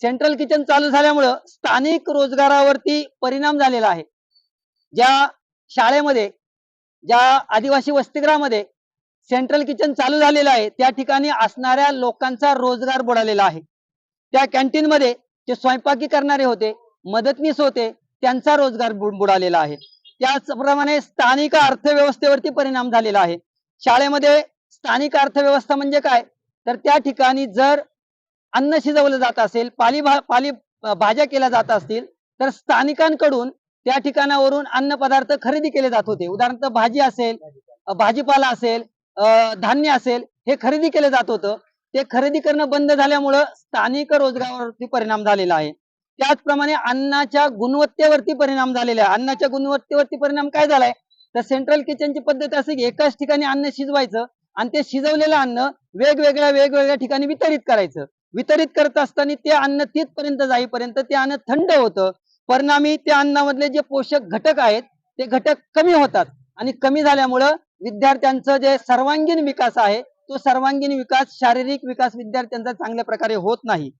Central kitchen चालू झाल्यामुळं स्थानिक रोजगारावरती परिणाम झालेला आहे। ज्या शाळेमध्ये, ज्या आदिवासी वसतिगृहामध्ये सेंट्रल किचन चालू झालेलं आहे त्या ठिकाणी असणाऱ्या लोकांचा रोजगार बुडालेला आहे। त्या कॅन्टीन मध्ये जे स्वयंपाकी करणारे होते, मदतनीस होते, त्यांचा रोजगार बुडालेला आहे। त्याचप्रमाणे स्थानिक अर्थव्यवस्थेवरती परिणाम झालेला आहे। शाळेमध्ये स्थानिक अर्थव्यवस्था म्हणजे काय, तर त्या ठिकाणी जर अन्न शिजवलं जात असेल, पाली भाज्या केल्या जात असतील, तर स्थानिकांकडून त्या ठिकाणावरून अन्न पदार्थ खरेदी केले जात होते। उदाहरणार्थ भाजी असेल, भाजीपाला असेल, धान्य असेल, हे खरेदी केले जात होतं। ते खरेदी करणं बंद झाल्यामुळं स्थानिक रोजगारावरती परिणाम झालेला आहे। त्याचप्रमाणे अन्नाच्या गुणवत्तेवरती परिणाम झालेला आहे। अन्नाच्या गुणवत्तेवरती परिणाम काय झालाय, तर सेंट्रल किचनची पद्धत अशी की एकाच ठिकाणी अन्न शिजवायचं आणि ते शिजवलेलं अन्न वेगवेगळ्या ठिकाणी वितरित करायचं। वितरित करत असताना ते अन्न तिथपर्यंत जाईपर्यंत ते अन्न थंड होतं। परिणामी त्या अन्नामधले जे पोषक घटक आहेत ते घटक कमी होतात आणि कमी झाल्यामुळं विद्यार्थ्यांचं जे सर्वांगीण विकास आहे तो सर्वांगीण विकास, शारीरिक विकास विद्यार्थ्यांचा चांगल्या प्रकारे होत नाही।